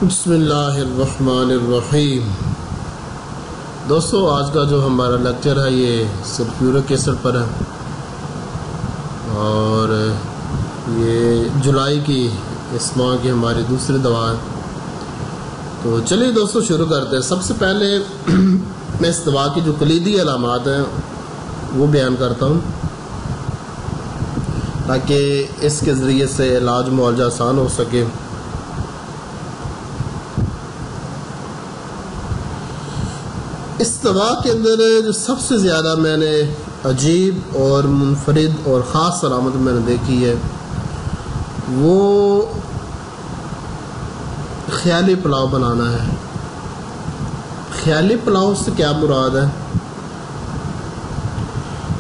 بسم اللہ الرحمن الرحیم۔ دوستو، آج کا جو ہمارا لیکچر ہے یہ سلفیورک ایسڈ پر ہے اور یہ جولائی کی اس ماہ کی ہماری دوسری دوا ہے۔ تو چلیے دوستو شروع کرتے ہیں۔ سب سے پہلے میں اس دوا کی جو کلیدی علامات ہیں وہ بیان کرتا ہوں تاکہ اس کے ذریعے سے علاج معالجہ آسان ہو سکے۔ اس دوا کے اندر جو سب سے زیادہ میں نے عجیب اور منفرد اور خاص علامت میں نے دیکھی ہے وہ خیالی پلاؤ بنانا ہے۔ خیالی پلاؤ سے کیا مراد ہے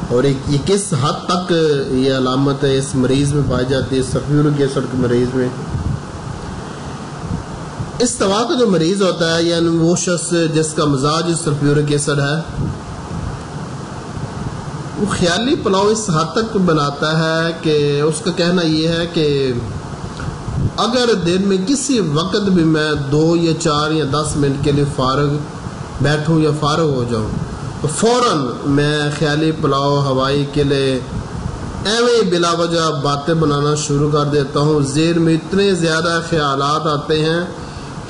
اور یہ کس حد تک یہ علامت ہے اس مریض میں پائی جاتی ہے، سلفیورک ایسڈ کے مریض میں؟ اس دوا کا جو مریض ہوتا ہے یعنی وہ شخص جس کا مزاج سلفیورک ایسڈ ہے وہ خیالی پلاؤ اس حد تک بناتا ہے کہ اس کا کہنا یہ ہے کہ اگر دن میں کسی وقت بھی میں 2 یا 4 یا 10 منٹ کے لیے فارغ بیٹھوں یا فارغ ہو جاؤں تو فوراً میں خیالی پلاؤ ہوائی کے لیے ایویں بلا وجہ باتیں بنانا شروع کر دیتا ہوں۔ ذہن میں اتنے زیادہ خیالات آتے ہیں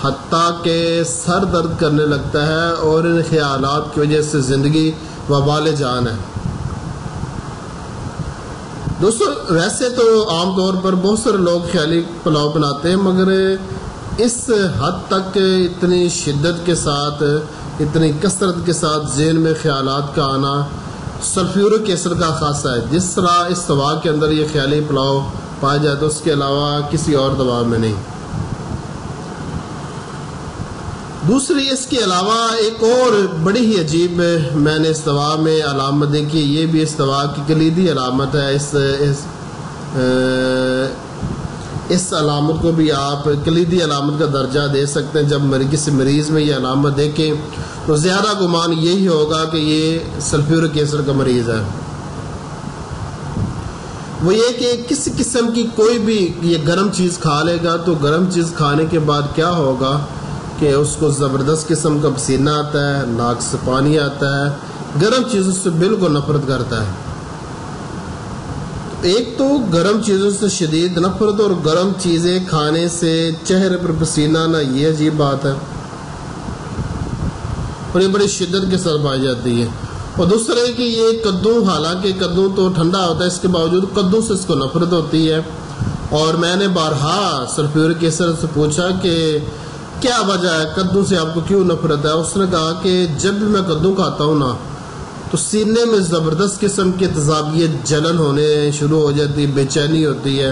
حتیٰ کہ سر درد کرنے لگتا ہے اور ان خیالات کی وجہ سے زندگی وبال جان ہے۔ دوستو، ویسے تو عام طور پر بہت سارے لوگ خیالی پلاؤ بناتے ہیں مگر اس حد تک اتنی شدت کے ساتھ اتنی کثرت کے ساتھ ذہن میں خیالات کا آنا سلفیورک ایسڈ کا خاصہ ہے۔ جس طرح اس دوا کے اندر یہ خیالی پلاؤ پایا جائے تو اس کے علاوہ کسی اور دوا میں نہیں۔ دوسری اس کے علاوہ ایک اور بڑی ہی عجیب میں نے اس دوا میں علامت دیکھی، یہ بھی اس دوا کی کلیدی علامت ہے۔ اس علامت کو بھی آپ کلیدی علامت کا درجہ دے سکتے ہیں۔ جب کسی مریض میں یہ علامت دیکھیں تو زیادہ گمان یہی ہوگا کہ یہ سلفیورک ایسڈ کا مریض ہے۔ وہ یہ کہ کسی قسم کی کوئی بھی یہ گرم چیز کھا لے گا تو گرم چیز کھانے کے بعد کیا ہوگا کہ اس کو زبردست قسم کا پسینہ آتا ہے، ناک سے پانی آتا ہے، گرم چیزوں سے بالکل نفرت کرتا ہے۔ ایک تو گرم چیزوں سے شدید نفرت اور گرم چیزیں کھانے سے چہرے پر پسینہ آنا، یہ عجیب بات ہے اور یہ بڑی شدت کے ساتھ پائی جاتی ہے۔ اور دوسرا ہے کہ یہ کدو، حالانکہ کدو تو ٹھنڈا ہوتا ہے اس کے باوجود کدو سے اس کو نفرت ہوتی ہے۔ اور میں نے بارہا سلفیورک ایسڈ سے پوچھا کہ کیا وجہ ہے، کدو سے آپ کو کیوں نفرت ہے؟ اس نے کہا کہ جب بھی میں کدو کھاتا ہوں نا تو سینے میں زبردست قسم کی تیزابیت، جلن ہونے شروع ہو جاتی ہے، بے چینی ہوتی ہے۔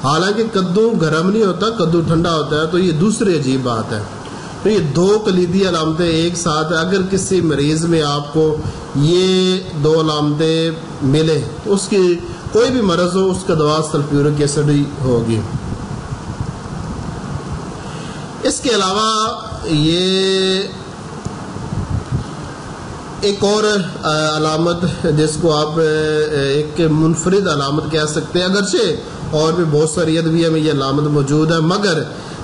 حالانکہ کدو گرم نہیں ہوتا، کدو ٹھنڈا ہوتا ہے۔ تو یہ دوسری عجیب بات ہے۔ تو یہ 2 کلیدی علامتیں ایک ساتھ ہیں۔ اگر کسی مریض میں آپ کو یہ 2 علامتیں ملے تو اس کی کوئی بھی مرض ہو اس کا دوا سلفیورک ایسڈ ہی ہوگی۔ اس کے علاوہ یہ ایک اور علامت جس کو آپ ایک منفرد علامت کہہ سکتے ہیں، اگرچہ اور بھی بہت ساری ادویہ میں یہ علامت موجود ہے مگر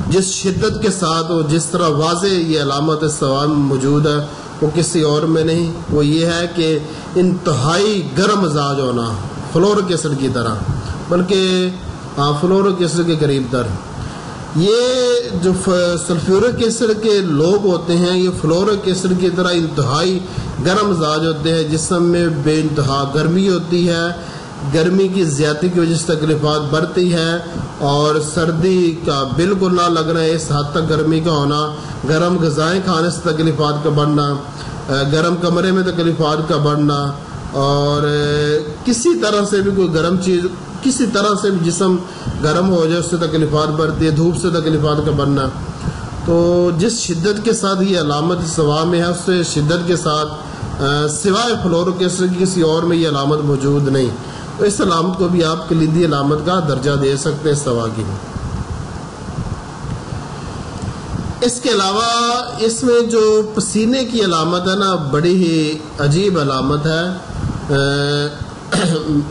جس شدت کے ساتھ اور جس طرح واضح یہ علامت اس دوا میں موجود ہے وہ کسی اور میں نہیں۔ وہ یہ ہے کہ انتہائی گرم مزاج ہونا، فلورک ایسڈ کی طرح، بلکہ فلورک ایسڈ کے قریب تر۔ یہ جو سلفیورک ایسڈ کے لوگ ہوتے ہیں یہ فلورک ایسڈ کی طرح انتہائی گرم مزاج ہوتے ہیں، جسم میں بے انتہا گرمی ہوتی ہے، گرمی کی زیادتی کی وجہ سے تکلیفات بڑھتی ہے اور سردی کا بالکل نہ لگنا، اس حد تک گرمی کا ہونا، گرم غذائیں کھانے سے تکلیفات کا بڑھنا، گرم کمرے میں تکلیفات کا بڑھنا اور کسی طرح سے بھی کوئی گرم چیز، کسی طرح سے بھی جسم گرم ہو جائے اس سے تکلیفات بڑھتی ہے، دھوپ سے تکلیفات کا بڑھنا۔ تو جس شدت کے ساتھ یہ علامت اس دوا میں ہے اس سے شدت کے ساتھ سوائے فلورک ایسڈ کسی اور میں یہ علامت موجود نہیں۔ تو اس علامت کو بھی آپ کلیدی علامت کا درجہ دے سکتے ہیں اس دوا کی۔ اس کے علاوہ اس میں جو پسینے کی علامت ہے نا بڑی ہی عجیب علامت ہے۔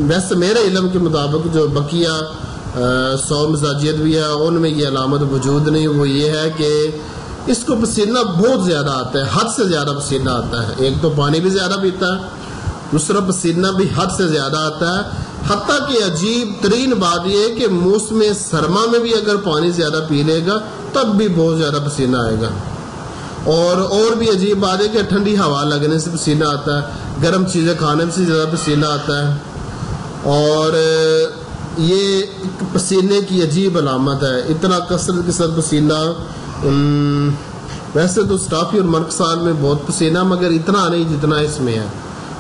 ویسے میرے علم کے مطابق جو بقیہ 100 مزاجیت بھی ہے، ان میں یہ علامت موجود نہیں. وہ یہ ہے کہ اس کو پسینہ بہت زیادہ آتا ہے، حد سے زیادہ پسینہ آتا ہے. ایک تو پانی بھی زیادہ پیتا ہے، دوسرا پسینہ بھی حد سے زیادہ آتا ہے. حتیٰ کہ عجیب ترین بات یہ ہے کہ موسم سرما میں بھی اگر پانی زیادہ پی لے گا تب بھی بہت زیادہ پسینہ آئے گا. اور بھی عجیب بات ہے کہ ٹھنڈی ہوا لگنے سے پسینہ آتا ہے، گرم چیزیں کھانے سے زیادہ پسینہ آتا ہے. اور یہ پسینے کی عجیب علامت ہے، اتنا کثرت کے ساتھ پسینہ. ویسے تو اسٹافی اور مرک سال میں بہت پسینہ، مگر اتنا نہیں جتنا اس میں ہے،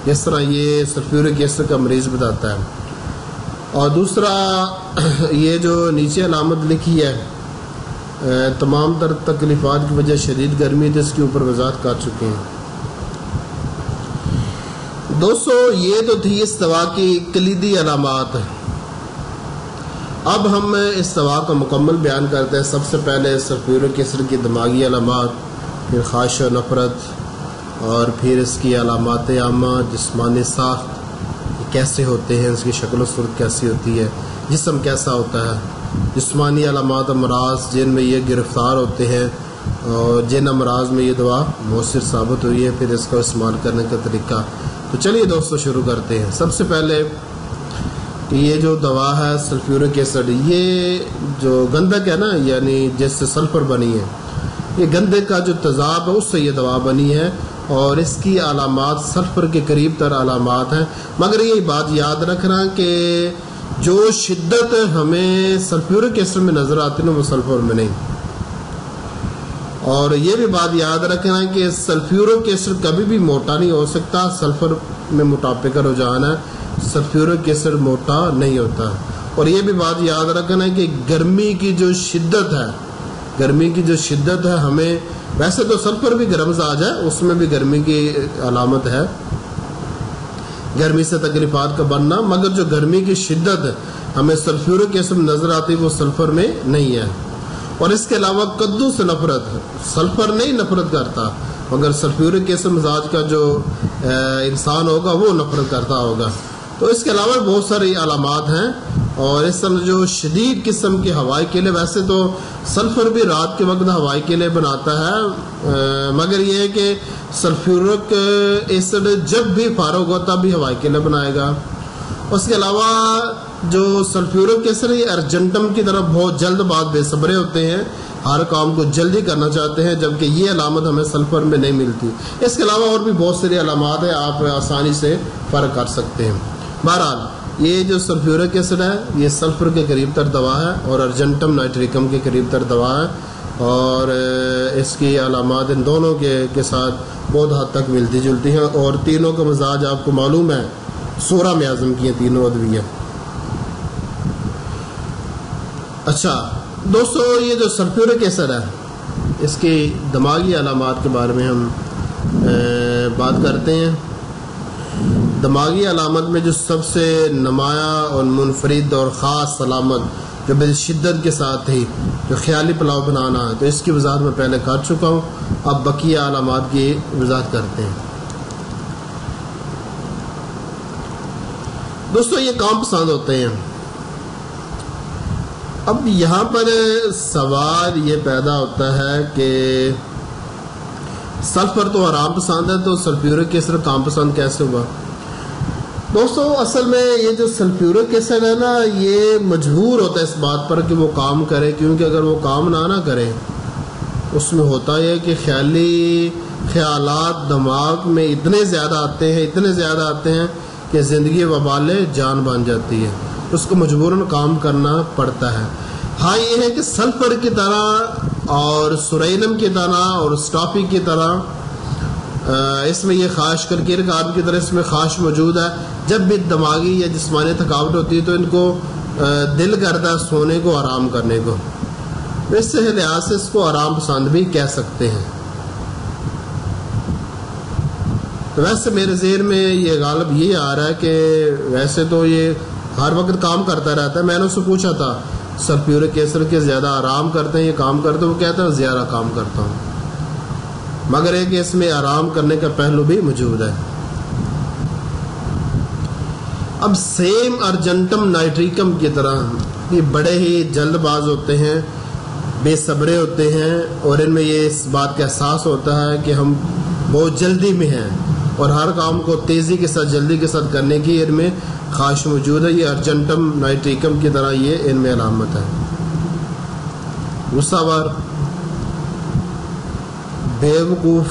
جس طرح یہ سلفیورک ایسڈ کا مریض بتاتا ہے. اور دوسرا یہ جو نیچے علامت لکھی ہے، تمام تر تکلیفات کی وجہ شدید گرمی ہے، جس کے اوپر وضاحت کر چکے ہیں. دوستو یہ تو تھی اس دوا کی کلیدی علامات. اب ہم اس دوا کا مکمل بیان کرتے ہیں. سب سے پہلے سلفیورک ایسڈ کی دماغی علامات، پھر خواہش و نفرت، اور پھر اس کی علامات عامہ، جسمانی ساخت کیسے ہوتے ہیں، اس کی شکل و صورت کیسی ہوتی ہے، جسم کیسا ہوتا ہے، جسمانی علامات امراض جن میں یہ گرفتار ہوتے ہیں اور جن امراض میں یہ دوا مؤثر ثابت ہوئی ہے، پھر اس کو استعمال کرنے کا طریقہ. تو چلیے دوستو شروع کرتے ہیں. سب سے پہلے کہ یہ جو دوا ہے سلفیورک ایسڈ، یہ جو گندک ہے نا، یعنی جس سے سلفر بنی ہے، یہ گندک کا جو تیزاب ہے اس سے یہ دوا بنی ہے، اور اس کی علامات سلفر کے قریب تر علامات ہیں. مگر یہ بات یاد رکھنا کہ جو شدت ہمیں سلفیورک ایسڈ میں نظر آتی ہے وہ سلفر میں نہیں. اور یہ بھی بات یاد رکھنا کہ سلفیورک ایسڈ کبھی بھی موٹا نہیں ہو سکتا. سلفر میں موٹاپے کا رجحان ہے، سلفیورک ایسڈ موٹا نہیں ہوتا. اور یہ بھی بات یاد رکھنا ہے کہ گرمی کی جو شدت ہے ہمیں، ویسے تو سلفر بھی گرم مزاج ہے، اس میں بھی گرمی کی علامت ہے، گرمی سے تکلیفات کا بننا، مگر جو گرمی کی شدت ہمیں سلفیورک ایسڈ میں نظر آتی وہ سلفر میں نہیں ہے. اور اس کے علاوہ کدو سے نفرت، سلفر نہیں نفرت کرتا، مگر سلفیورک ایسڈ مزاج کا جو انسان ہوگا وہ نفرت کرتا ہوگا. تو اس کے علاوہ بہت ساری علامات ہیں. اور اس طرح جو شدید قسم کے ہوائی کیلے، ویسے تو سلفر بھی رات کے وقت ہوائی کیلے بناتا ہے، مگر یہ ہے کہ سلفیورک ایسڈ جب بھی فارغ ہوتا بھی ہوائی کیلے بنائے گا. اس کے علاوہ جو سلفیورک ایسڈ یہ ارجنٹم کی طرف بہت جلد باز بے صبرے ہوتے ہیں، ہر کام کو جلدی کرنا چاہتے ہیں، جبکہ یہ علامت ہمیں سلفر میں نہیں ملتی. اس کے علاوہ اور بھی بہت ساری علامات ہیں، آپ آسانی سے فرق کر سکتے ہیں. بہرحال یہ جو سلفیورک ایسڈ ہے یہ سلفر کے قریب تر دوا ہے اور ارجنٹم نائٹریکم کے قریب تر دوا ہے. اور اس کی علامات ان دونوں کے ساتھ بہت حد تک ملتی جلتی ہیں. اور تینوں کا مزاج آپ کو معلوم ہے، سورہ میں اعظم کی ہیں تینوں ادویہ. اچھا دوستو یہ جو سلفیورک ایسڈ ہے اس کی دماغی علامات کے بارے میں ہم بات کرتے ہیں. دماغی علامت میں جو سب سے نمایاں اور منفرد اور خاص علامت جو بڑی شدت کے ساتھ تھی، جو خیالی پلاؤ بنانا ہے، تو اس کی وضاحت میں پہلے کر چکا ہوں. اب بقیہ علامات کی وضاحت کرتے ہیں. دوستو یہ کام پسند ہوتے ہیں. اب یہاں پر سوال یہ پیدا ہوتا ہے کہ سلفر تو آرام پسند ہے، تو سلفیورک ایسڈ کام پسند کیسے ہوا؟ دوستو اصل میں یہ جو سلفیورک ایسڈ ہے نا، یہ مجبور ہوتا ہے اس بات پر کہ وہ کام کرے، کیونکہ اگر وہ کام نہ کرے اس میں ہوتا ہے کہ خیالات دماغ میں اتنے زیادہ آتے ہیں کہ زندگی وبال جان بن جاتی ہے، اس کو مجبوراً کام کرنا پڑتا ہے. ہاں یہ ہے کہ سلفر کی طرح اور سورینم کی طرح اور اسٹافی کی طرح اس میں یہ خواہش کرکیر کارب کی طرح اس میں خواہش موجود ہے. جب بھی دماغی یا جسمانی تھکاوٹ ہوتی ہے تو ان کو دل کرتا ہے سونے کو، آرام کرنے کو. اس سے لحاظ سے اس کو آرام پسند بھی کہہ سکتے ہیں. تو ویسے میرے ذہن میں یہ غالب یہ آ رہا ہے کہ ویسے تو یہ ہر وقت کام کرتا رہتا ہے. میں نے اس سے پوچھا تھا سلفیورک ایسڈ کے زیادہ آرام کرتے ہیں یہ کام کرتے ہیں؟ وہ کہتا ہے زیادہ کام کرتا ہوں، مگر ایک اس میں آرام کرنے کا پہلو بھی موجود ہے. اب سیم ارجنٹم نائٹریکم کی طرح یہ بڑے ہی جلد باز ہوتے ہیں، بے صبرے ہوتے ہیں، اور ان میں یہ اس بات کا احساس ہوتا ہے کہ ہم بہت جلدی میں ہیں اور ہر کام کو تیزی کے ساتھ جلدی کے ساتھ کرنے کی ان میں خواہش موجود ہے۔ یہ ارجنٹم نائٹریکم کی طرح یہ ان میں علامت ہے۔ غصہ بار، بیوقوف،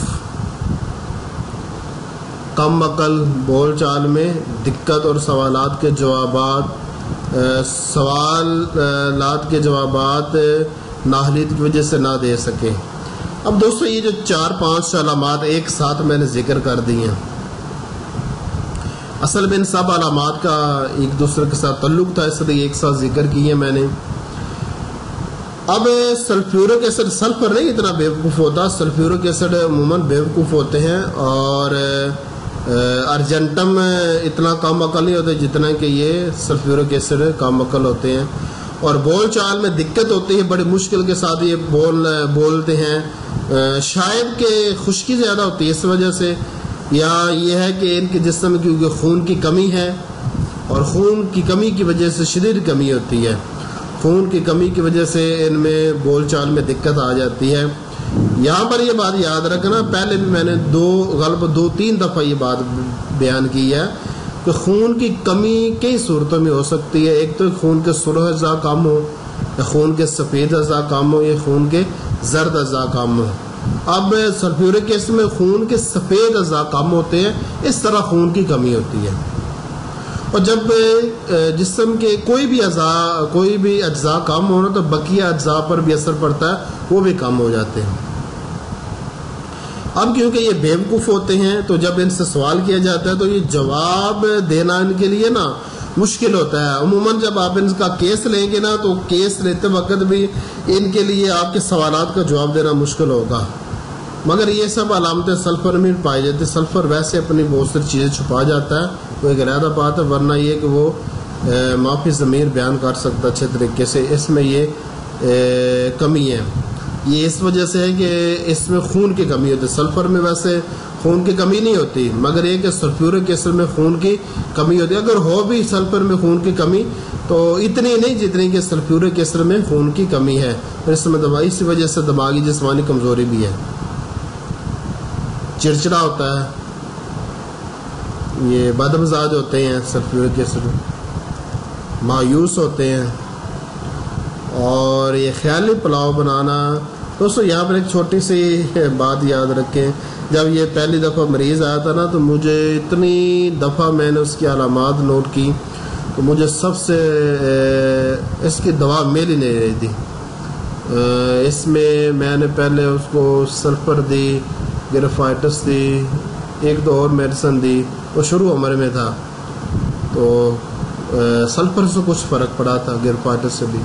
کم عقل، بول چال میں دقت اور سوالات کے جوابات نااہلیت کی وجہ سے نہ دے سکے۔ اب دوستو یہ جو 4-5 علامات ایک ساتھ میں نے ذکر کر دی ہیں، اصل میں ان سب علامات کا ایک دوسرے کے ساتھ تعلق تھا، اس لیے ایک ساتھ ذکر کیے میں نے۔ اب سلفیورک ایسڈ، سلفر نہیں اتنا بیوقوف ہوتا، سلفیورک ایسڈ عموماً بیوقوف ہوتے ہیں، اور ارجنٹم اتنا کم عقل نہیں ہوتے جتنا کہ یہ سلفیورک ایسڈ کم عقل ہوتے ہیں، اور بول چال میں دقت ہوتی ہے، بڑی مشکل کے ساتھ یہ بولتے ہیں، شاید کہ خشکی زیادہ ہوتی ہے اس وجہ سے، یا یہ ہے کہ ان کے جسم میں کیونکہ خون کی کمی ہے، اور خون کی کمی کی وجہ سے شدید کمی ہوتی ہے، خون کی کمی کی وجہ سے ان میں بول چال میں دقت آ جاتی ہے۔ یہاں پر یہ بات یاد رکھنا، پہلے بھی میں نے 2-3 دفعہ یہ بات بیان کی ہے کہ خون کی کمی کئی صورتوں میں ہو سکتی ہے۔ ایک تو خون کے سرخ اجزاء کم ہو، یا خون کے سفید اجزاء کم ہو، یا خون کے زرد اجزاء کم ہو۔ اب سلفیورک ایسڈ میں خون کے سفید اجزاء کم ہوتے ہیں، اس طرح خون کی کمی ہوتی ہے، اور جب جسم کے کوئی بھی اجزاء کم ہونا تو بقیہ اجزاء پر بھی اثر پڑتا ہے، وہ بھی کم ہو جاتے ہیں۔ اب کیونکہ یہ بیوقوف ہوتے ہیں تو جب ان سے سوال کیا جاتا ہے تو یہ جواب دینا ان کے لیے نا مشکل ہوتا ہے۔ عموماً جب آپ ان کا کیس لیں گے نا تو کیس لیتے وقت بھی ان کے لیے آپ کے سوالات کا جواب دینا مشکل ہوگا، مگر یہ سب علامتیں سلفر میں پائی جاتی ہیں۔ سلفر ویسے اپنی بہت ساری چیزیں چھپا جاتا ہے، وہ ایک علیحدہ بات ہے، ورنہ یہ کہ وہ معافی ضمیر بیان کر سکتا اچھے طریقے سے، اس میں یہ کمی ہے۔ یہ اس وجہ سے ہے کہ اس میں خون کی کمی ہوتی ہے، سلفر میں ویسے خون کی کمی نہیں ہوتی، مگر یہ کہ سلفیورک ایسڈ میں خون کی کمی ہوتی ہے۔ اگر ہو بھی سلفر میں خون کی کمی تو اتنی نہیں جتنی کہ سلفیورک ایسڈ میں خون کی کمی ہے، اور اس میں اسی وجہ سے دماغی جسمانی کمزوری بھی ہے، چڑچڑا ہوتا ہے، یہ بدمزاج ہوتے ہیں سلفیورک ایسڈ، مایوس ہوتے ہیں، اور یہ خیالی پلاؤ بنانا۔ دوستو یہاں پر ایک چھوٹی سی بات یاد رکھیں، جب یہ پہلی دفعہ مریض آیا تھا نا تو مجھے اتنی دفعہ میں نے اس کی علامات نوٹ کی تو مجھے سب سے اس کی دوا مل ہی نہیں رہی تھی۔ اس میں نے پہلے اس کو سلفر دی، گریفائٹس دی، 1-2 اور میڈیسن دی، وہ شروع عمر میں تھا تو سلفر سے کچھ فرق پڑا تھا، گریفائٹس سے بھی،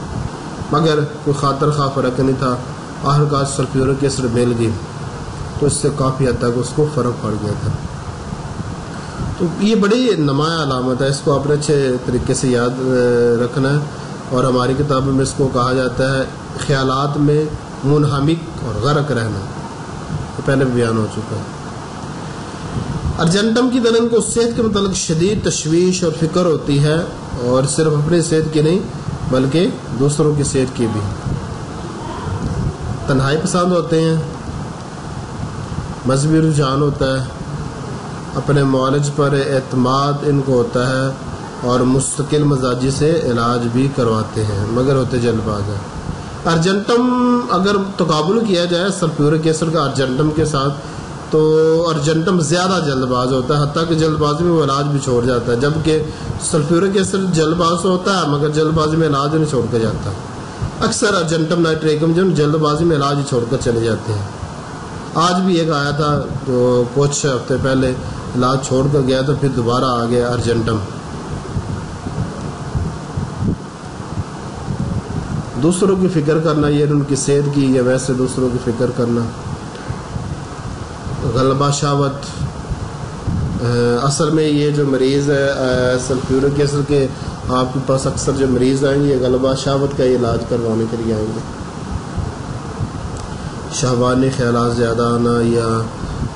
مگر کوئی خاطر خواہ فرق نہیں تھا۔ آخرکار سلفیورک ایسڈ مل گئی تو اس سے کافی حد تک اس کو فرق پڑ گیا تھا۔ تو یہ بڑی نمایاں علامت ہے، اس کو آپ نے اچھے طریقے سے یاد رکھنا ہے، اور ہماری کتابوں میں اس کو کہا جاتا ہے خیالات میں منہمک اور غرق رہنا، پہلے بھی بیان ہو چکا ہے۔ ارجنٹم کی درن کو صحت کے متعلق شدید تشویش اور فکر ہوتی ہے، اور صرف اپنی صحت کی نہیں بلکہ دوسروں کی صحت کی بھی۔ تنہائی پسند ہوتے ہیں، مذہبی رجحان ہوتا ہے، اپنے معالج پر اعتماد ان کو ہوتا ہے، اور مستقل مزاجی سے علاج بھی کرواتے ہیں، مگر ہوتے جلد باز ہیں۔ ارجنٹم اگر تقابل کیا جائے سلفیورک ایسڈ کا ارجنٹم کے ساتھ تو ارجنٹم زیادہ جلد باز ہوتا ہے، حتیٰ کہ جلد بازی میں وہ علاج بھی چھوڑ جاتا ہے، جبکہ سلفیورک ایسڈ جلد باز ہوتا ہے مگر جلد بازی میں علاج نہیں چھوڑ کے جاتا۔ اکثر ارجنٹم نائٹریکم جو جلد بازی میں علاج ہی چھوڑ کر چلے جاتے ہیں۔ آج بھی ایک آیا تھا جو کچھ ہفتے پہلے علاج چھوڑ کر گیا تو پھر دوبارہ آ گیا ارجنٹم۔ دوسروں کی فکر کرنا، یہ ان کی صحت کی یا ویسے دوسروں کی فکر کرنا۔ غلبہ شہوت، اصل میں یہ جو مریض ہے سلفیورک ایسڈ کے آپ کے پاس اکثر جو مریض آئیں گے یہ غلبہ شہوت کا علاج کروانے کے لیے آئیں گے۔ شہوانی خیالات زیادہ آنا، یا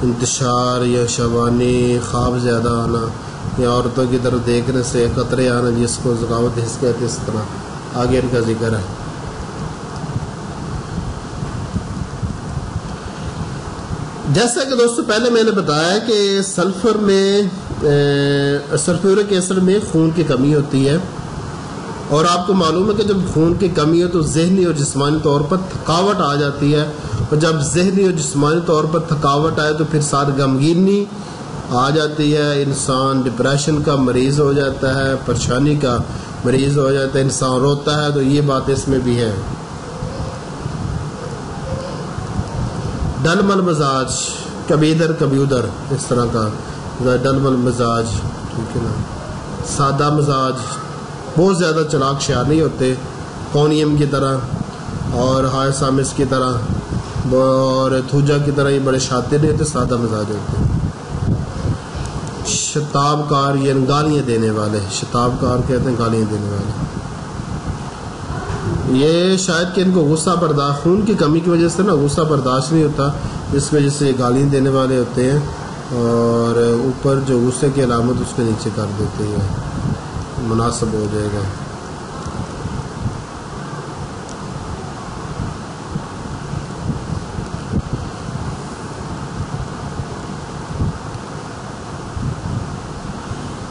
انتشار، یا شہوانی خواب زیادہ آنا، یا عورتوں کی طرف دیکھنے سے قطرے آنا، جس کو ذکاوت حس کہتے ہیں، اس طرح آگے ان کا ذکر ہے. جیسا کہ دوستو پہلے میں نے بتایا کہ سلفر میں سلفیورک ایسڈ میں خون کی کمی ہوتی ہے، اور آپ کو معلوم ہے کہ جب خون کی کمی ہو تو ذہنی اور جسمانی طور پر تھکاوٹ آ جاتی ہے، اور جب ذہنی اور جسمانی طور پر تھکاوٹ آئے تو پھر ساتھ غمگینی آ جاتی ہے، انسان ڈپریشن کا مریض ہو جاتا ہے، پریشانی کا مریض ہو جاتا ہے، انسان روتا ہے. تو یہ بات اس میں بھی ہے. ڈلمل مزاج، کبھی ادھر کبھی ادھر، اس طرح کا ڈلمل مزاج، ٹھیک ہے نا. سادہ مزاج، بہت زیادہ چلاک شیار نہیں ہوتے، کونیم کی طرح اور ہائے سامس کی طرح اور تھوجا کی طرح یہ بڑے شاطر نہیں ہوتے، سادہ مزاج ہوتے. شتاب کار، یعنی گالیاں دینے والے، شتاب کار کہتے ہیں گالیاں دینے والے. یہ شاید کہ ان کو غصہ برداشت، خون کی کمی کی وجہ سے نا غصہ برداشت نہیں ہوتا، جس کی وجہ سے یہ گالیاں دینے والے ہوتے ہیں، اور اوپر جو غصے کی علامت اس کے نیچے کر دیتے ہیں، مناسب ہو جائے گا.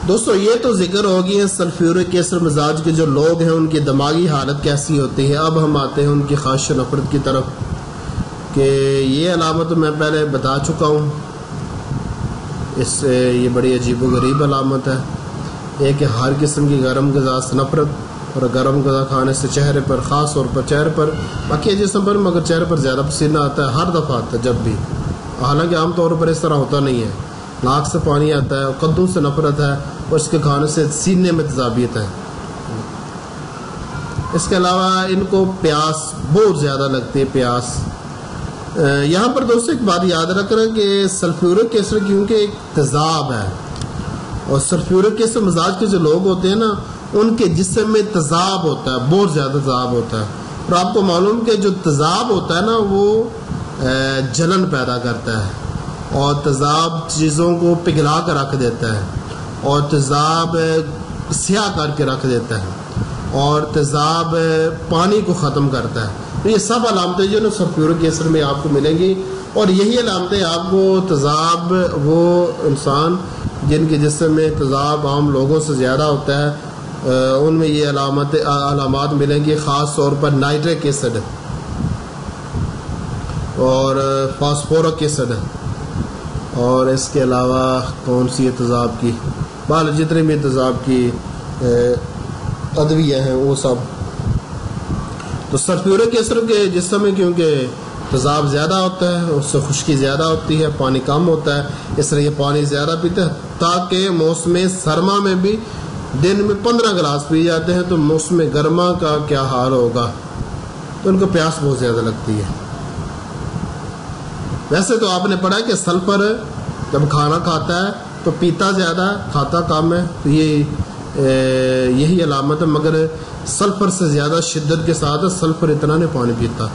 دوستو یہ تو ذکر ہوگی ہے سلفیورک ایسڈ مزاج کے جو لوگ ہیں ان کی دماغی حالت کیسی ہوتی ہے. اب ہم آتے ہیں ان کی خواہش و نفرت کی طرف، کہ یہ علامت میں پہلے بتا چکا ہوں. اس سے یہ بڑی عجیب و غریب علامت ہے. ایک کہ ہر قسم کی گرم غذا سے نفرت، اور گرم غذا کھانے سے چہرے پر، خاص طور پر چہرے پر، باقی جسم پر مگر چہرے پر زیادہ پسینہ آتا ہے، ہر دفعہ آتا ہے جب بھی، حالانکہ عام طور پر اس طرح ہوتا نہیں ہے. ناک سے پانی آتا ہے، اور قدوں سے نفرت ہے، اور اس کے کھانے سے سینے میں تذابیت ہے. اس کے علاوہ ان کو پیاس بہت زیادہ لگتی ہے، پیاس. یہاں پر دوستو ایک بات یاد رکھنا کہ سلفیورک ایسڈ کیونکہ ایک تیزاب ہے، اور سلفیورک ایسڈ مزاج کے جو لوگ ہوتے ہیں نا ان کے جسم میں تیزاب ہوتا ہے، بہت زیادہ تیزاب ہوتا ہے. اور آپ کو معلوم کہ جو تیزاب ہوتا ہے نا وہ جلن پیدا کرتا ہے، اور تیزاب چیزوں کو پگھلا کر رکھ دیتا ہے، اور تیزاب سیاہ کر کے رکھ دیتا ہے، اور تیزاب پانی کو ختم کرتا ہے. تو یہ سب علامتیں جو نا سلفیورک ایسڈ میں آپ کو ملیں گی، اور یہی علامتیں آپ کو تیزاب، وہ انسان جن کے جسم میں تیزاب عام لوگوں سے زیادہ ہوتا ہے ان میں یہ علامات ملیں گی، خاص طور پر نائٹرک ایسڈ اور فاسفورک ایسڈ، اور اس کے علاوہ کون سی تیزاب کی، بال جتنے بھی تیزاب کی ادویہ ہیں وہ سب. تو سلفیورک ایسڈ کے جسم میں کیونکہ تیزاب زیادہ ہوتا ہے، اس سے خشکی زیادہ ہوتی ہے، پانی کم ہوتا ہے، اس لیے یہ پانی زیادہ پیتے ہیں، تاکہ موسم سرما میں بھی دن میں 15 گلاس پی جاتے ہیں، تو موسم گرما کا کیا حال ہوگا. تو ان کو پیاس بہت زیادہ لگتی ہے. ویسے تو آپ نے پڑھا کہ سلفر جب کھانا کھاتا ہے تو پیتا زیادہ، کھاتا کم ہے، تو یہی علامت ہے. مگر سلفر سے زیادہ شدت کے ساتھ سلفر اتنا نہیں پانی پیتا.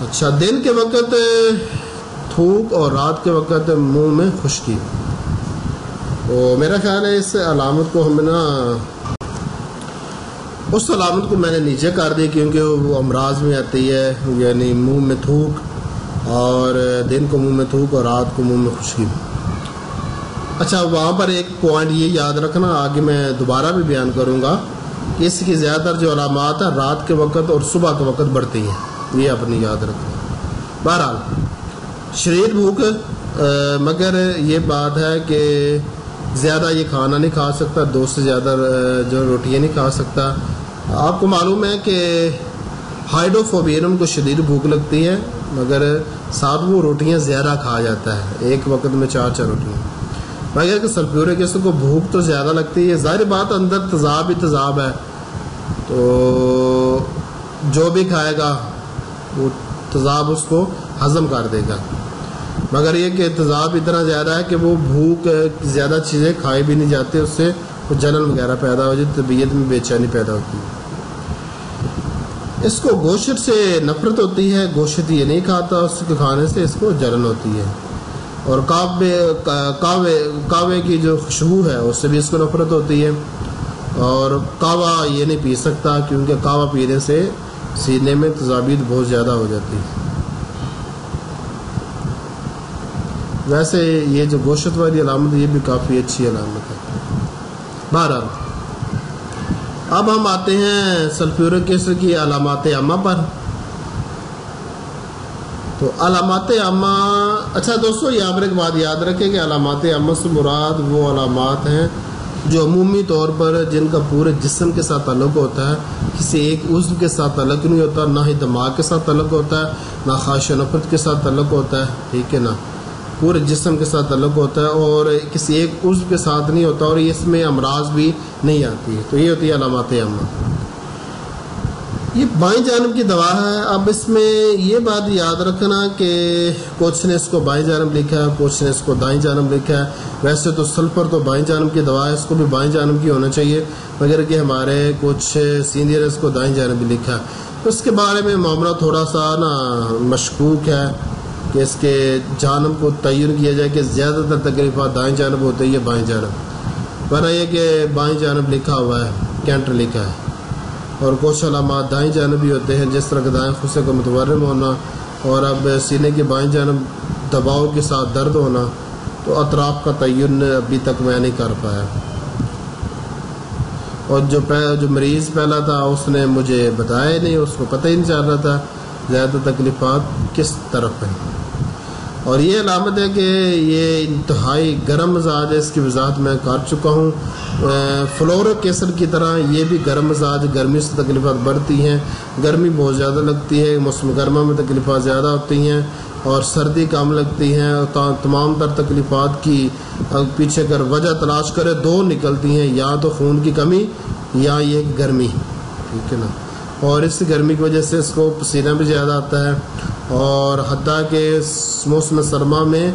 اچھا، دن کے وقت تھوک اور رات کے وقت منہ میں خشکی. تو میرا خیال ہے اس علامت کو ہم نا، اس علامت کو میں نے نیچے کر دی کیونکہ وہ امراض میں آتی ہے، یعنی منہ میں تھوک، اور دن کو منہ میں تھوک اور رات کو منہ میں خشکی. اچھا، وہاں پر ایک پوائنٹ یہ یاد رکھنا، آگے میں دوبارہ بھی بیان کروں گا، کہ اس کی زیادہ تر جو علامات ہیں رات کے وقت اور صبح کے وقت بڑھتی ہیں، یہ اپنی یاد رکھنا. بہرحال شدید بھوک، مگر یہ بات ہے کہ زیادہ یہ کھانا نہیں کھا سکتا، 2 سے زیادہ جو روٹیاں نہیں کھا سکتا. آپ کو معلوم ہے کہ ہائیڈروفوبینم کو شدید بھوک لگتی ہے، مگر ساتھ وہ روٹیاں زیادہ کھا جاتا ہے، ایک وقت میں 4 روٹیاں. مگر کہ سلفیورک ایسڈ کو بھوک تو زیادہ لگتی ہے، ظاہر بات اندر تیزاب ہی تیزاب ہے، تو جو بھی کھائے گا وہ تیزاب اس کو ہضم کر دے گا. مگر یہ کہ تیزاب اتنا زیادہ ہے کہ وہ بھوک، زیادہ چیزیں کھائی بھی نہیں جاتی، اس سے جلن وغیرہ پیدا ہو جاتی، طبیعت میں بے چینی پیدا ہوتی ہے. اس کو گوشت سے نفرت ہوتی ہے، گوشت یہ نہیں کھاتا، اس کے کھانے سے اس کو جلن ہوتی ہے. اور کعوے کی جو خوشبو ہے اس سے بھی اس کو نفرت ہوتی ہے. اور قہوہ یہ نہیں پی سکتا کیونکہ قہوہ پینے سے سینے میں تذابیط بہت زیادہ ہو جاتی ہے. ویسے یہ جو گوشت والی علامت یہ بھی کافی اچھی علامت ہے. بہرحال اب ہم آتے ہیں سلفیورک ایسڈ کی علامات عامہ پر. تو علامات عامہ، اچھا دوستو یہاں پر ایک بات یاد رکھیں کہ علامات عامہ سے مراد وہ علامات ہیں جو عمومی طور پر جن کا پورے جسم کے ساتھ تعلق ہوتا ہے، کسی ایک عضو کے ساتھ تعلق نہیں ہوتا، نہ ہی دماغ کے ساتھ تعلق ہوتا ہے، نہ خواہش و نفرت کے ساتھ تعلق ہوتا ہے، ٹھیک ہے نا، پورے جسم کے ساتھ تعلق ہوتا ہے اور کسی ایک عضو کے ساتھ نہیں ہوتا اور اس میں امراض بھی نہیں آتی ہے. تو یہ ہوتی ہے علامات عامہ. یہ بائیں جانب کی دوا ہے. اب اس میں یہ بات یاد رکھنا کہ کچھ نے اس کو بائیں جانب لکھا ہے، کچھ نے اس کو دائیں جانب لکھا ہے. ویسے تو سلفر تو بائیں جانب کی دوا ہے، اس کو بھی بائیں جانب کی ہونا چاہیے، مگر کہ ہمارے کچھ سینئر اس کو دائیں جانب بھی لکھا ہے. اس کے بارے میں معاملہ تھوڑا سا مشکوک ہے کہ اس کے جانب کو تعین کیا جائے کہ زیادہ تر تکلیفات دائیں جانب ہوتے ہیں یا بائیں جانب، ورنہ یہ کہ بائیں جانب لکھا ہوا ہے، کینٹر لکھا ہے. اور کچھ علامات دائیں جانب بھی ہوتے ہیں، جس طرح کہ دائیں خصے کا متورم ہونا اور اب سینے کی بائیں جانب دباؤ کے ساتھ درد ہونا. تو اطراف کا تعین ابھی تک میں نہیں کر پایا. اور جو مریض پہلا تھا اس نے مجھے بتایا نہیں، اس کو پتہ ہی نہیں چل رہا تھا زیادہ تکلیفات کس طرف ہیں. اور یہ علامت ہے کہ یہ انتہائی گرم مزاج ہے، اس کی وضاحت میں کر چکا ہوں. فلورک ایسڈ کی طرح یہ بھی گرم مزاج، گرمی سے تکلیفات بڑھتی ہیں، گرمی بہت زیادہ لگتی ہے، موسم گرما میں تکلیفات زیادہ ہوتی ہیں اور سردی کم لگتی ہیں. تمام تر تکلیفات کی پیچھے کر وجہ تلاش کرے دو نکلتی ہیں، یا تو خون کی کمی یا یہ گرمی، ٹھیک ہے نا. اور اس گرمی کی وجہ سے اس کو پسینہ بھی زیادہ آتا ہے اور حتیٰ کہ موسم سرما میں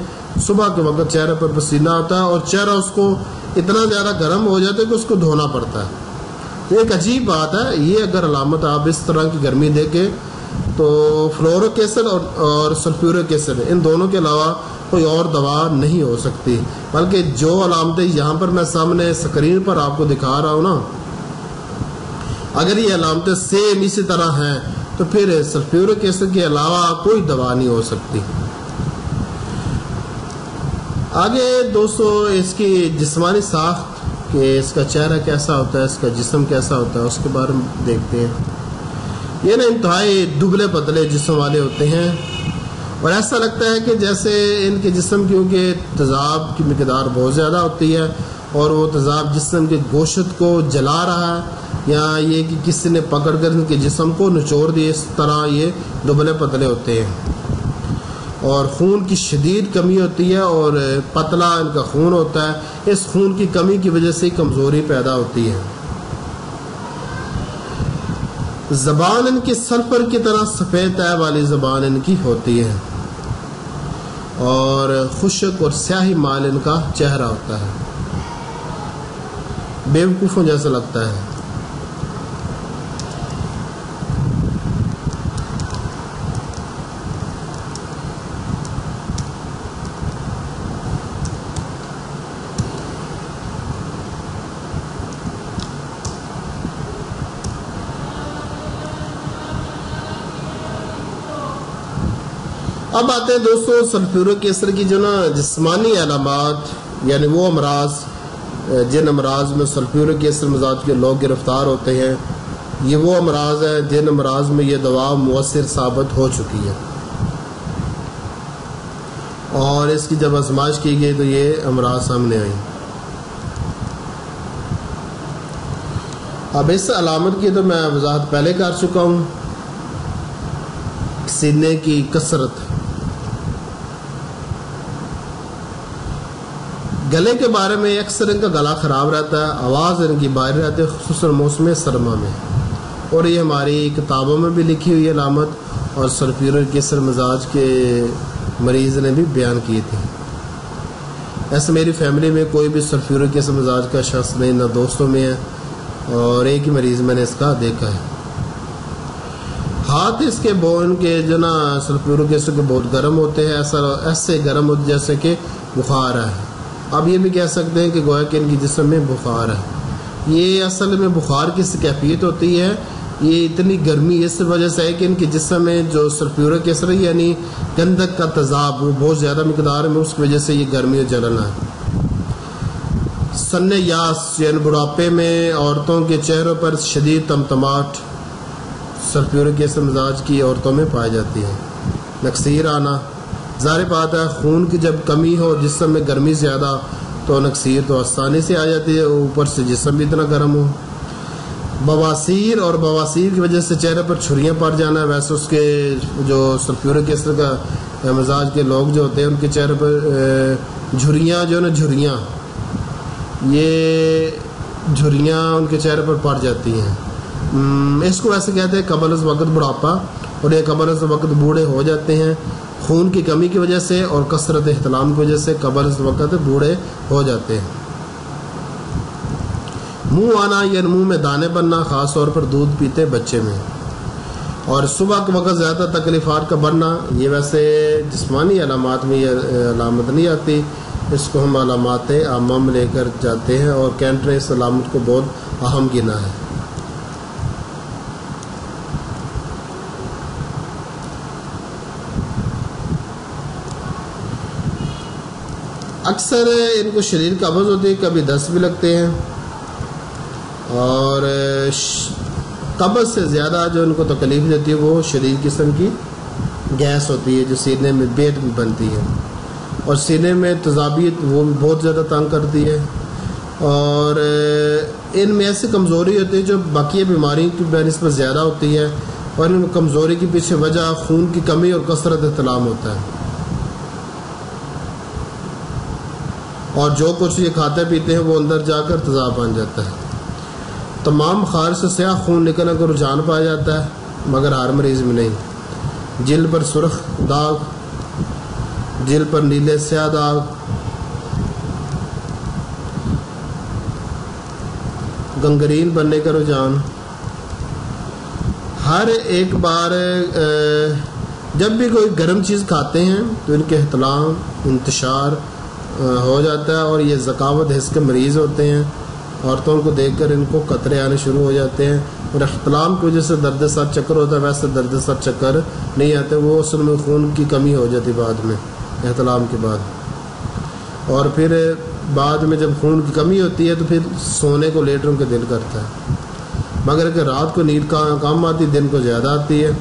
صبح کے وقت چہرے پر پسینہ آتا ہے اور چہرہ اس کو اتنا زیادہ گرم ہو جاتا ہے کہ اس کو دھونا پڑتا ہے. تو ایک عجیب بات ہے یہ، اگر علامت آپ اس طرح کی گرمی دیکھیں تو فلورک ایسڈ اور سلفیورک ایسڈ ان دونوں کے علاوہ کوئی اور دوا نہیں ہو سکتی. بلکہ جو علامتیں یہاں پر میں سامنے اسکرین پر آپ کو دکھا رہا ہوں نا، اگر یہ علامتیں سیم اسی طرح ہیں تو پھر سلفیورک ایسڈ کے علاوہ کوئی دوا نہیں ہو سکتی. آگے دوستو اس کی جسمانی ساخت کہ اس کا چہرہ کیسا ہوتا ہے، اس کا جسم کیسا ہوتا ہے، اس کے بارے میں دیکھتے ہیں. یہ نا انتہائی دبلے پتلے جسم والے ہوتے ہیں اور ایسا لگتا ہے کہ جیسے ان کے جسم کیونکہ تیزاب کی مقدار بہت زیادہ ہوتی ہے اور وہ تیزاب جسم کے گوشت کو جلا رہا ہے، یا یہ کہ کسی نے پکڑ کر ان کے جسم کو نچوڑ دیا، اس طرح یہ دبلے پتلے ہوتے ہیں. اور خون کی شدید کمی ہوتی ہے اور پتلا ان کا خون ہوتا ہے. اس خون کی کمی کی وجہ سے کمزوری پیدا ہوتی ہے. زبان ان کی سلفر کی طرح سفید تہ والی زبان ان کی ہوتی ہے اور خشک اور سیاہی مال ان کا چہرہ ہوتا ہے، بیوقوفوں جیسا لگتا ہے. اب آتے ہیں دوستو سلفیورک ایسڈ کی جو نا جسمانی علامات، یعنی وہ امراض جن امراض میں سلفیورک ایسڈ مزاج کے لوگ گرفتار ہوتے ہیں. یہ وہ امراض ہیں جن امراض میں یہ دوا مؤثر ثابت ہو چکی ہے اور اس کی جب آزمائش کی گئی تو یہ امراض سامنے آئی. اب اس علامت کی تو میں وضاحت پہلے کر چکا ہوں. سینے کی کثرت، گلے کے بارے میں اکثر ان کا گلا خراب رہتا ہے، آواز ان کی باہر رہتی ہے خصوصاً موسم سرما میں، اور یہ ہماری کتابوں میں بھی لکھی ہوئی علامت اور سلفیورک ایسڈ مزاج کے مریض نے بھی بیان کی تھی. ایسے میری فیملی میں کوئی بھی سلفیورک ایسڈ مزاج کا شخص نہیں، نہ دوستوں میں ہے، اور ایک ہی مریض میں نے اس کا دیکھا ہے. ہاتھ اس کے بون کے جو نا سلفیورک ایسڈ کے بہت گرم ہوتے ہیں، ایسے گرم ہوتے جیسے کہ بخار ہے. اب یہ بھی کہہ سکتے ہیں کہ گویا کہ ان کی جسم میں بخار ہے. یہ اصل میں بخار کی کیفیت ہوتی ہے. یہ اتنی گرمی اس وجہ سے ہے کہ ان کے جسم میں جو سلفیورک ایسڈ یعنی گندھک کا تیزاب وہ بہت زیادہ مقدار میں، اس کی وجہ سے یہ گرمی اور جلن ہے. سن یاس یعنی بڑھاپے میں عورتوں کے چہروں پر شدید تمتماہٹ سلفیورک ایسڈ مزاج کی عورتوں میں پائی جاتی ہے. نکسیر آنا، ظاہر بات ہے خون کی جب کمی ہو جسم میں گرمی زیادہ تو نکسیر تو آسانی سے آ جاتی ہے، اوپر سے جسم بھی اتنا گرم ہو. بواسیر، اور بواسیر کی وجہ سے چہرے پر چھریاں پڑ جانا. ویسے اس کے جو سلفیورک ایسڈ کا مزاج کے لوگ جو ہوتے ہیں ان کے چہرے پر جھریاں جو نا جھریاں، یہ جھریاں ان کے چہرے پر پڑ جاتی ہیں. اس کو ویسے کہتے ہیں قبل از وقت بڑھاپا، اور یہ قبل از وقت بوڑھے ہو جاتے ہیں خون کی کمی کی وجہ سے اور کثرت احتلام کی وجہ سے قبل از وقت بوڑھے ہو جاتے ہیں. منہ آنا یعنی منہ میں دانے بننا، خاص طور پر دودھ پیتے بچے میں. اور صبح کے وقت زیادہ تکلیفات کا بڑھنا، یہ ویسے جسمانی علامات میں یہ علامت نہیں آتی، اس کو ہم علامات عامہ میں لے کر جاتے ہیں، اور کینٹ نے اس علامت کو بہت اہم گنا ہے. اکثر ان کو شریر قبض ہوتی ہے، کبھی دست بھی لگتے ہیں، اور قبض سے زیادہ جو ان کو تکلیف دیتی ہے وہ شدید قسم کی گیس ہوتی ہے جو سینے میں بیٹ بھی بنتی ہے، اور سینے میں تیزابیت وہ بھی بہت زیادہ تنگ کرتی ہے. اور ان میں ایسی کمزوری ہوتی ہے جو باقی بیماری کی بنسبت زیادہ ہوتی ہے، اور ان کمزوری کے پیچھے وجہ خون کی کمی اور کثرت احتلام ہوتا ہے. اور جو کچھ یہ کھاتے پیتے ہیں وہ اندر جا کر تیزاب بن جاتا ہے. تمام خارج سے سیاہ خون نکلنے کا رجحان پایا جاتا ہے، مگر ہر مریض میں نہیں. جلد پر سرخ داغ، جلد پر نیلے سیاہ داغ، گنگرین بننے کا رجحان. ہر ایک بار جب بھی کوئی گرم چیز کھاتے ہیں تو ان کے احتلام انتشار ہو جاتا ہے، اور یہ ذکاوت حس کے مریض ہوتے ہیں. عورتوں کو دیکھ کر ان کو قطرے آنے شروع ہو جاتے ہیں، اور احتلام کی وجہ سے درد سر چکر ہوتا ہے. ویسے درد سر چکر نہیں آتے، وہ اصل میں خون کی کمی ہو جاتی بعد میں احتلام کے بعد. اور پھر بعد میں جب خون کی کمی ہوتی ہے تو پھر سونے کو لیٹوں کے دل کرتا ہے، مگر کہ رات کو نیند کم آتی، دن کو زیادہ آتی ہے.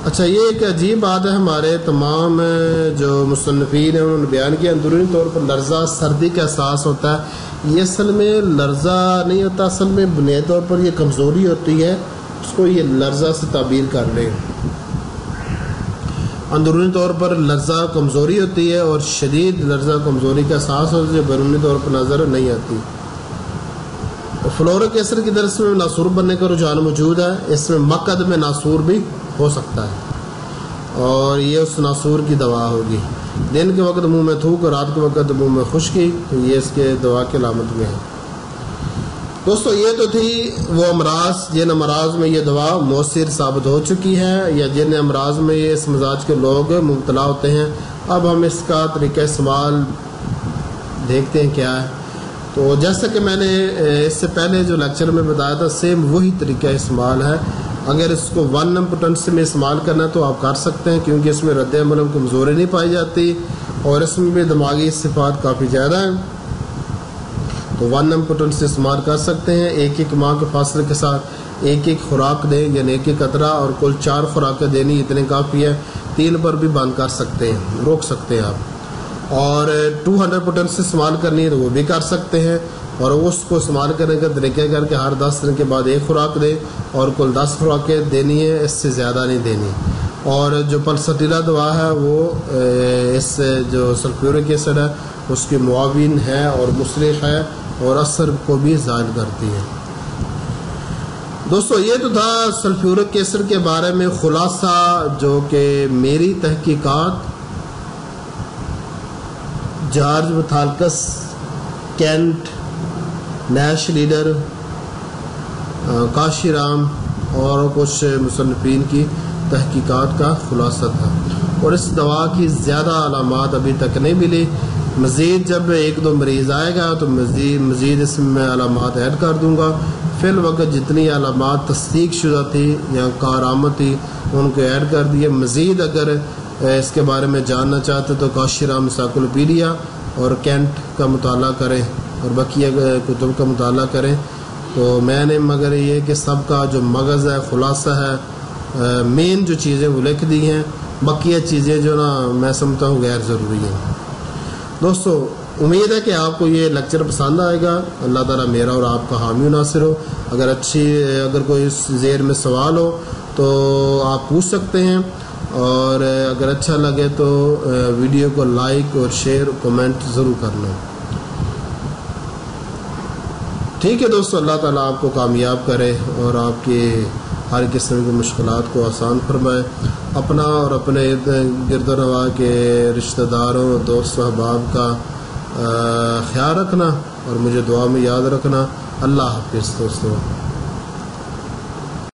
اچھا، یہ ایک عجیب بات ہے، ہمارے تمام جو مصنفین ہیں انہوں نے بیان کیا اندرونی طور پر لرزہ سردی کا احساس ہوتا ہے. یہ اصل میں لرزہ نہیں ہوتا، اصل میں بنیادی طور پر یہ کمزوری ہوتی ہے، اس کو یہ لرزہ سے تعبیر کر لیں. اندرونی طور پر لرزہ کمزوری ہوتی ہے، اور شدید لرزہ کمزوری کا احساس ہوتا ہے جو بیرونی طور پر نظر نہیں آتی. فلورک ایسڈ کی درس میں ناسور بننے کا رجحان موجود ہے. اس میں مقعد میں ناسور بھی ہو سکتا ہے، اور یہ اس ناسور کی دوا ہوگی. دن کے وقت منہ میں تھوک اور رات کے وقت منہ میں خشکی، تو یہ اس کے دوا کی علامت میں ہے. دوستو، یہ تو تھی وہ امراض جن امراض میں یہ دوا مؤثر ثابت ہو چکی ہے، یا جن امراض میں یہ اس مزاج کے لوگ مبتلا ہوتے ہیں. اب ہم اس کا طریقہ استعمال دیکھتے ہیں کیا ہے. تو جیسا کہ میں نے اس سے پہلے جو لیکچر میں بتایا تھا، سیم وہی طریقہ استعمال ہے. اگر اس کو 1 نم پوٹنسی میں استعمال کرنا ہے تو آپ کر سکتے ہیں، کیونکہ اس میں رد عمل کمزوری نہیں پائی جاتی، اور اس میں بھی دماغی صفات کافی زیادہ ہیں. تو 1 نم پوٹنسی استعمال کر سکتے ہیں. ایک ماہ کے فاصلے کے ساتھ ایک خوراک دیں، یعنی ایک قطرہ، اور کل 4 خوراکیں دینی، اتنے کافی ہے. 3 پر بھی بند کر سکتے ہیں، روک سکتے ہیں آپ. اور 200 پوٹنسی استعمال کرنی ہے تو وہ بھی کر سکتے ہیں، اور اس کو استعمال کرنے کا طریقہ کر کے ہر 10 دن کے بعد 1 خوراک دیں، اور کل 10 خوراکیں دینی ہے، اس سے زیادہ نہیں دینی. اور جو پلسٹیلا دوا ہے وہ اس جو سلفیورک ایسڈ ہے اس کی معاون ہے اور مصرف ہے، اور اثر کو بھی زائل کرتی ہے. دوستو، یہ تو تھا سلفیورک ایسڈ کے بارے میں خلاصہ، جو کہ میری تحقیقات جارج وتھالکس، کینٹ، نیش لیڈر، کاشی رام اور کچھ مصنفین کی تحقیقات کا خلاصہ تھا. اور اس دوا کی زیادہ علامات ابھی تک نہیں ملی. مزید جب 1-2 مریض آئے گا تو مزید اس میں علامات ایڈ کر دوں گا. فی الوقت جتنی علامات تصدیق شدہ تھی یا کارآمد تھی ان کو ایڈ کر دیے. مزید اگر اس کے بارے میں جاننا چاہتے تو کاشرہ انسائکلوپیڈیا اور کینٹ کا مطالعہ کریں اور بقیہ کتب کا مطالعہ کریں. تو میں نے مگر یہ کہ سب کا جو مغز ہے، خلاصہ ہے، مین جو چیزیں وہ لکھ دی ہیں، بقیہ چیزیں جو نا میں سمجھتا ہوں غیر ضروری ہیں. دوستو امید ہے کہ آپ کو یہ لیکچر پسند آئے گا. اللہ تعالیٰ میرا اور آپ کا حامی و ناصر ہو. اگر کوئی اس زیر میں سوال ہو تو آپ پوچھ سکتے ہیں، اور اگر اچھا لگے تو ویڈیو کو لائک اور شیئر کمنٹ ضرور کرنا. ٹھیک ہے دوستو، اللہ تعالیٰ آپ کو کامیاب کرے اور آپ کی ہر قسم کی مشکلات کو آسان فرمائے. اپنا اور اپنے گرد و نواح کے رشتہ داروں، دوست و احباب کا خیال رکھنا اور مجھے دعا میں یاد رکھنا. اللہ حافظ دوستو.